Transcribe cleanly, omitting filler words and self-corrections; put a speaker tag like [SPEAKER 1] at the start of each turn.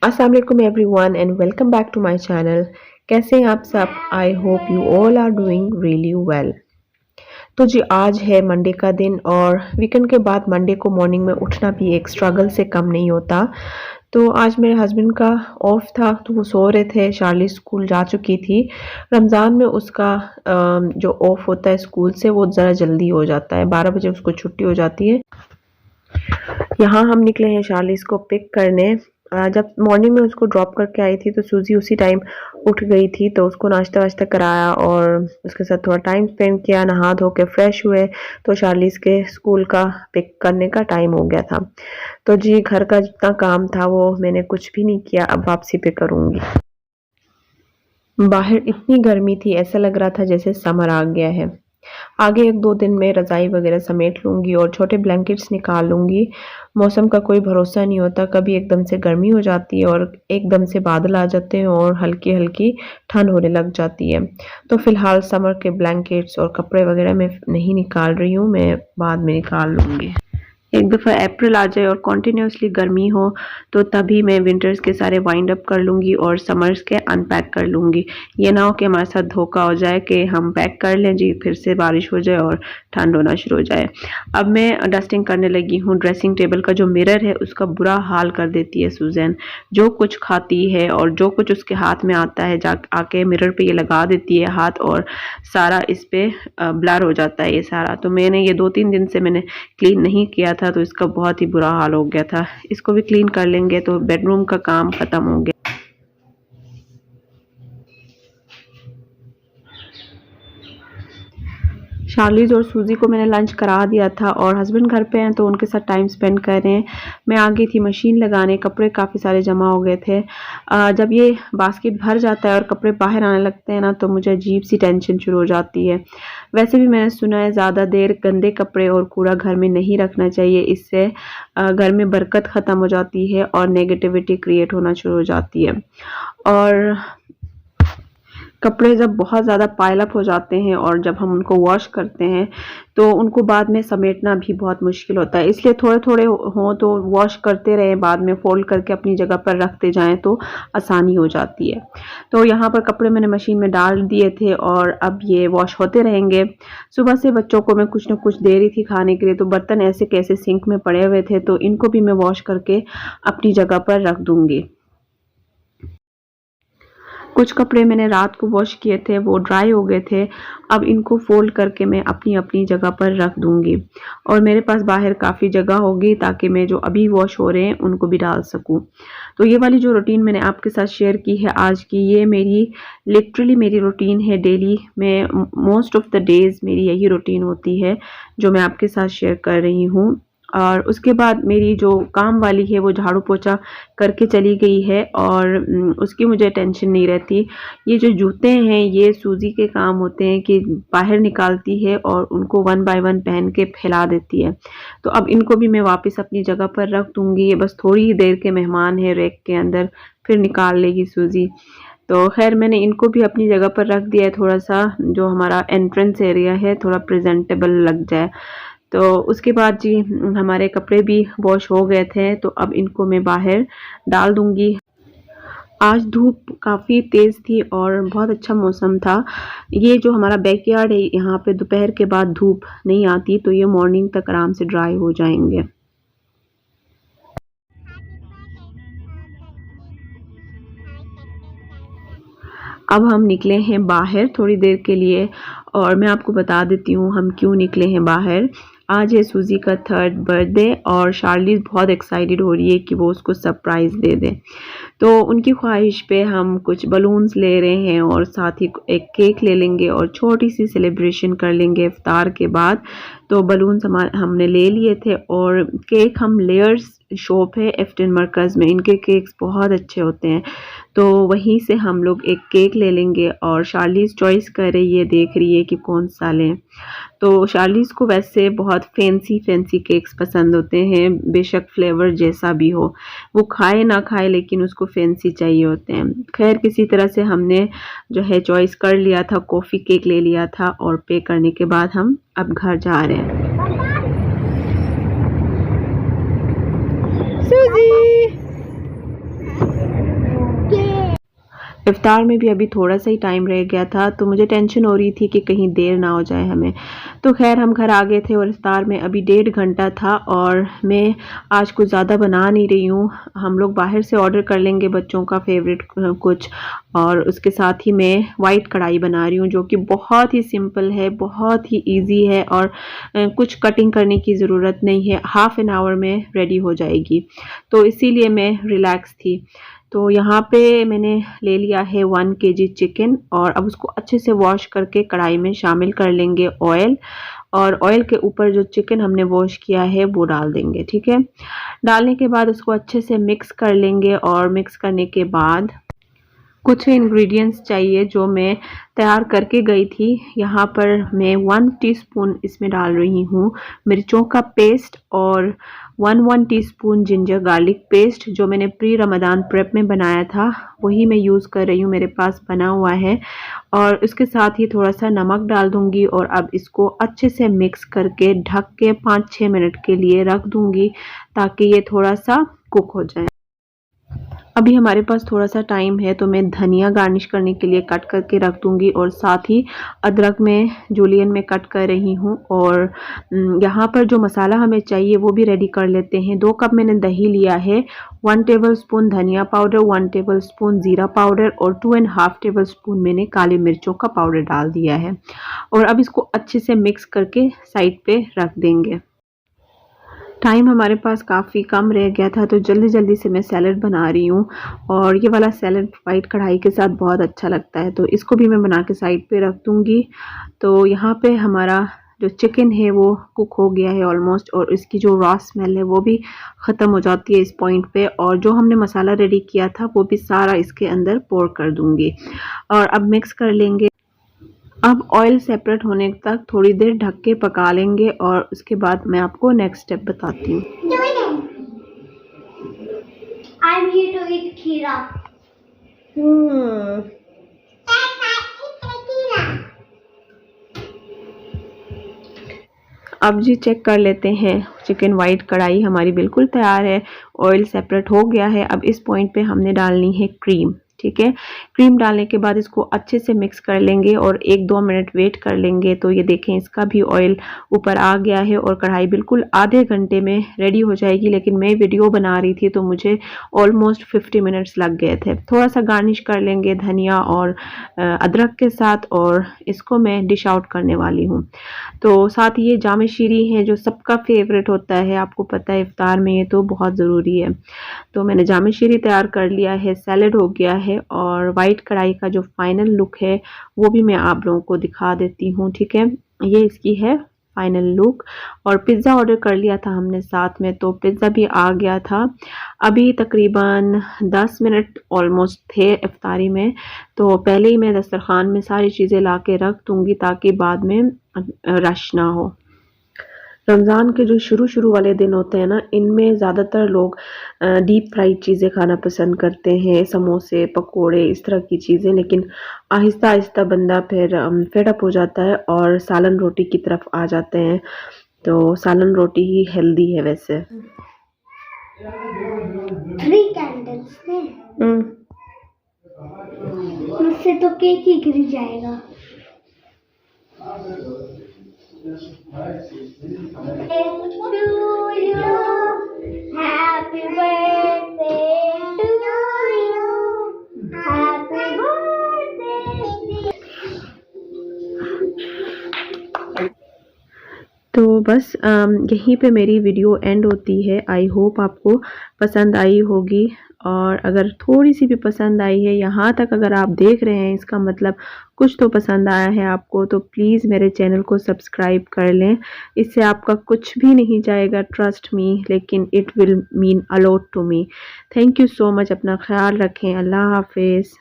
[SPEAKER 1] अस्सलाम वालेकुम everyone and welcome back to my channel. कैसे हैं आप सब? I hope you all are doing really well. तो जी आज है मंडे का दिन और वीकेंड के बाद मंडे को मॉर्निंग में उठना भी एक स्ट्रगल से कम नहीं होता। तो आज मेरे हस्बैंड का ऑफ था तो वो सो रहे थे। शार्ली स्कूल जा चुकी थी। रमज़ान में उसका जो ऑफ होता है स्कूल से वो ज़रा जल्दी हो जाता है, 12 बजे उसको छुट्टी हो जाती है। यहाँ हम निकले हैं शार्लिस को पिक करने। जब मॉर्निंग में उसको ड्रॉप करके आई थी तो सूजी उसी टाइम उठ गई थी, तो उसको नाश्ता वाश्ता कराया और उसके साथ थोड़ा टाइम स्पेंड किया। नहा धो के फ्रेश हुए तो शार्लिस के स्कूल का पिक करने का टाइम हो गया था। तो जी घर का जितना काम था वो मैंने कुछ भी नहीं किया, अब वापसी पे करूँगी। बाहर इतनी गर्मी थी, ऐसा लग रहा था जैसे समर आ गया है। आगे 1-2 दिन में रज़ाई वगैरह समेट लूँगी और छोटे ब्लैंकेट्स निकाल लूँगी। मौसम का कोई भरोसा नहीं होता, कभी एकदम से गर्मी हो जाती है और एकदम से बादल आ जाते हैं और हल्की-हल्की ठंड होने लग जाती है। तो फ़िलहाल समर के ब्लैंकेट्स और कपड़े वगैरह मैं नहीं निकाल रही हूँ, मैं बाद में निकाल लूँगी। एक दफ़ा अप्रैल आ जाए और कंटिन्यूअसली गर्मी हो तो तभी मैं विंटर्स के सारे वाइंड अप कर लूँगी और समर्स के अनपैक कर लूँगी। ये ना हो कि हमारे साथ धोखा हो जाए कि हम पैक कर लें जी, फिर से बारिश हो जाए और ठंड होना शुरू हो जाए। अब मैं डस्टिंग करने लगी हूँ। ड्रेसिंग टेबल का जो मिरर है उसका बुरा हाल कर देती है सुज़ैन। जो कुछ खाती है और जो कुछ उसके हाथ में आता है जा आके मिरर पे ये लगा देती है हाथ और सारा इस पे ब्लर हो जाता है ये सारा। तो मैंने ये 2-3 दिन से मैंने क्लीन नहीं किया था तो इसका बहुत ही बुरा हाल हो गया था। इसको भी क्लीन कर लेंगे तो बेडरूम का काम खत्म हो गया। शार्लिज और सूजी को मैंने लंच करा दिया था और हस्बैंड घर पे हैं तो उनके साथ टाइम स्पेंड कर रहे हैं। मैं आ गई थी मशीन लगाने, कपड़े काफ़ी सारे जमा हो गए थे। जब ये बास्केट भर जाता है और कपड़े बाहर आने लगते हैं ना तो मुझे अजीब सी टेंशन शुरू हो जाती है। वैसे भी मैंने सुना है ज़्यादा देर गंदे कपड़े और कूड़ा घर में नहीं रखना चाहिए, इससे घर में बरकत ख़त्म हो जाती है और नेगेटिविटी क्रिएट होना शुरू हो जाती है। और कपड़े जब बहुत ज़्यादा पाइल अप हो जाते हैं और जब हम उनको वॉश करते हैं तो उनको बाद में समेटना भी बहुत मुश्किल होता है, इसलिए थोड़े-थोड़े हों तो वॉश करते रहें, बाद में फ़ोल्ड करके अपनी जगह पर रखते जाएँ तो आसानी हो जाती है। तो यहाँ पर कपड़े मैंने मशीन में डाल दिए थे और अब ये वॉश होते रहेंगे। सुबह से बच्चों को मैं कुछ न कुछ दे रही थी खाने के लिए, तो बर्तन ऐसे कैसे सिंक में पड़े हुए थे तो इनको भी मैं वॉश करके अपनी जगह पर रख दूँगी। कुछ कपड़े मैंने रात को वॉश किए थे, वो ड्राई हो गए थे। अब इनको फ़ोल्ड करके मैं अपनी-अपनी जगह पर रख दूँगी और मेरे पास बाहर काफ़ी जगह होगी ताकि मैं जो अभी वॉश हो रहे हैं उनको भी डाल सकूँ। तो ये वाली जो रूटीन मैंने आपके साथ शेयर की है आज की, ये मेरी लिटरली मेरी रूटीन है डेली। मैं मोस्ट ऑफ द डेज़ मेरी यही रूटीन होती है जो मैं आपके साथ शेयर कर रही हूँ। और उसके बाद मेरी जो काम वाली है वो झाड़ू पोछा करके चली गई है और उसकी मुझे टेंशन नहीं रहती। ये जो जूते हैं ये सूजी के काम होते हैं कि बाहर निकालती है और उनको 1 बाय 1 पहन के फैला देती है। तो अब इनको भी मैं वापस अपनी जगह पर रख दूँगी। ये बस थोड़ी ही देर के मेहमान हैं रैक के अंदर, फिर निकाल लेगी सूजी। तो खैर मैंने इनको भी अपनी जगह पर रख दिया है, थोड़ा-सा जो हमारा एंट्रेंस एरिया है थोड़ा प्रेज़ेंटेबल लग जाए। तो उसके बाद जी हमारे कपड़े भी वॉश हो गए थे तो अब इनको मैं बाहर डाल दूँगी। आज धूप काफ़ी तेज़ थी और बहुत अच्छा मौसम था। ये जो हमारा बैकयार्ड है यहाँ पे दोपहर के बाद धूप नहीं आती तो ये मॉर्निंग तक आराम से ड्राई हो जाएँगे। अब हम निकले हैं बाहर थोड़ी देर के लिए और मैं आपको बता देती हूँ हम क्यों निकले हैं बाहर। आज है सूजी का 3rd बर्थडे और शार्लिस बहुत एक्साइटेड हो रही है कि वो उसको सरप्राइज़ दे दे। तो उनकी ख्वाहिश पे हम कुछ बलून्स ले रहे हैं और साथ ही एक केक ले लेंगे और छोटी-सी सेलिब्रेशन कर लेंगे इफ्तार के बाद। तो बलून्स हमने ले लिए थे और केक हम लेयर्स शॉप है एफ्टन मरकज़ में, इनके केक्स बहुत अच्छे होते हैं। तो वहीं से हम लोग एक केक ले लेंगे और शार्लिस चॉइस कर रही है, देख रही है कि कौन-सा लें। तो शार्लिस को वैसे बहुत फैंसी केक्स पसंद होते हैं, बेशक फ्लेवर जैसा भी हो। वो खाए ना खाए लेकिन उसको फैंसी चाहिए होते हैं। खैर किसी तरह से हमने जो है चॉइस कर लिया था, कॉफ़ी केक ले लिया था और पे करने के बाद हम अब घर जा रहे हैं। सूजी इफ्तार में भी अभी थोड़ा सा ही टाइम रह गया था, तो मुझे टेंशन हो रही थी कि कहीं देर ना हो जाए हमें। तो खैर हम घर आ गए थे और इफ्तार में अभी 1.5 घंटा था और मैं आज कुछ ज़्यादा बना नहीं रही हूँ। हम लोग बाहर से ऑर्डर कर लेंगे बच्चों का फेवरेट कुछ, और उसके साथ ही मैं वाइट कढ़ाई बना रही हूँ जो कि बहुत ही सिंपल है, बहुत ही ईजी है और कुछ कटिंग करने की ज़रूरत नहीं है, हाफ़ एन आवर में रेडी हो जाएगी। तो इसीलिए मैं रिलैक्स थी। तो यहाँ पे मैंने ले लिया है 1 केजी चिकन और अब उसको अच्छे से वॉश करके कढ़ाई में शामिल कर लेंगे ऑयल, और ऑयल के ऊपर जो चिकन हमने वॉश किया है वो डाल देंगे। ठीक है, डालने के बाद उसको अच्छे से मिक्स कर लेंगे और मिक्स करने के बाद कुछ इंग्रेडिएंट्स चाहिए जो मैं तैयार करके गई थी। यहाँ पर मैं 1 टीस्पून इसमें डाल रही हूँ मिर्चों का पेस्ट और 1 टीस्पून जिंजर गार्लिक पेस्ट जो मैंने प्री रमज़ान प्रेप में बनाया था, वही मैं यूज़ कर रही हूँ, मेरे पास बना हुआ है। और उसके साथ ही थोड़ा सा नमक डाल दूँगी और अब इसको अच्छे से मिक्स करके ढक के 5-6 मिनट के लिए रख दूँगी ताकि ये थोड़ा सा कुक हो जाए। अभी हमारे पास थोड़ा सा टाइम है तो मैं धनिया गार्निश करने के लिए कट करके रख दूंगी और साथ ही अदरक में जूलियन में कट कर रही हूँ। और यहाँ पर जो मसाला हमें चाहिए वो भी रेडी कर लेते हैं। 2 कप मैंने दही लिया है, 1 टेबलस्पून धनिया पाउडर, 1 टेबलस्पून ज़ीरा पाउडर और 2.5 टेबलस्पून मैंने काली मिर्चों का पाउडर डाल दिया है। और अब इसको अच्छे से मिक्स करके साइड पे रख देंगे। टाइम हमारे पास काफ़ी कम रह गया था तो जल्दी जल्दी से मैं सैलड बना रही हूँ और ये वाला सैलड वाइट कढ़ाई के साथ बहुत अच्छा लगता है, तो इसको भी मैं बना के साइड पे रख दूँगी। तो यहाँ पे हमारा जो चिकन है वो कुक हो गया है ऑलमोस्ट, और इसकी जो रॉ स्मेल है वो भी ख़त्म हो जाती है इस पॉइंट पे, और जो हमने मसाला रेडी किया था वो भी सारा इसके अंदर पोर कर दूँगी और अब मिक्स कर लेंगे। अब ऑयल सेपरेट होने तक थोड़ी देर ढक के पका लेंगे और उसके बाद मैं आपको नेक्स्ट स्टेप बताती हूँ। I'm here to eat खीरा। अब जी चेक कर लेते हैं, चिकन वाइट कढ़ाई हमारी बिल्कुल तैयार है, ऑयल सेपरेट हो गया है। अब इस पॉइंट पे हमने डालनी है क्रीम। ठीक है, क्रीम डालने के बाद इसको अच्छे से मिक्स कर लेंगे और 1-2 मिनट वेट कर लेंगे। तो ये देखें इसका भी ऑयल ऊपर आ गया है और कढ़ाई बिल्कुल आधे घंटे में रेडी हो जाएगी, लेकिन मैं वीडियो बना रही थी तो मुझे ऑलमोस्ट 50 मिनट्स लग गए थे। थोड़ा सा गार्निश कर लेंगे धनिया और अदरक के साथ और इसको मैं डिश आउट करने वाली हूँ। तो साथ ये जामे शीरी है जो सबका फेवरेट होता है, आपको पता है इफ्तार में ये तो बहुत ज़रूरी है। तो मैंने जामे शीरी तैयार कर लिया है, सैलेड हो गया है और वाइट कढ़ाई का जो फाइनल लुक है वो भी मैं आप लोगों को दिखा देती हूँ। ठीक है, ये इसकी है फाइनल लुक। और पिज़्ज़ा ऑर्डर कर लिया था हमने साथ में, तो पिज़्ज़ा भी आ गया था। अभी तकरीबन 10 मिनट ऑलमोस्ट थे इफ्तारी में, तो पहले ही मैं दस्तरखान में सारी चीज़ें ला के रख दूँगी ताकि बाद में रश ना हो। रमज़ान के जो शुरू वाले दिन होते हैं ना, इनमें ज़्यादातर लोग डीप फ्राइड चीज़ें खाना पसंद करते हैं, समोसे, पकोड़े, इस तरह की चीज़ें, लेकिन आहिस्ता आहिस्ता बंदा फिर फेड अप हो जाता है और सालन रोटी की तरफ आ जाते हैं। तो सालन रोटी ही हेल्दी है वैसे।
[SPEAKER 2] 3 कैंडल्स ने मुझसे तो केक ही गिर जाएगा। Happy birthday to you. Happy birthday.
[SPEAKER 1] तो बस यहीं पे मेरी वीडियो एंड होती है। आई होप आपको पसंद आई होगी, और अगर थोड़ी सी भी पसंद आई है, यहाँ तक अगर आप देख रहे हैं इसका मतलब कुछ तो पसंद आया है आपको। तो प्लीज़ मेरे चैनल को सब्सक्राइब कर लें, इससे आपका कुछ भी नहीं जाएगा, ट्रस्ट मी, लेकिन it will mean a lot to me. Thank you so much, अपना ख्याल रखें, अल्लाह हाफिज़।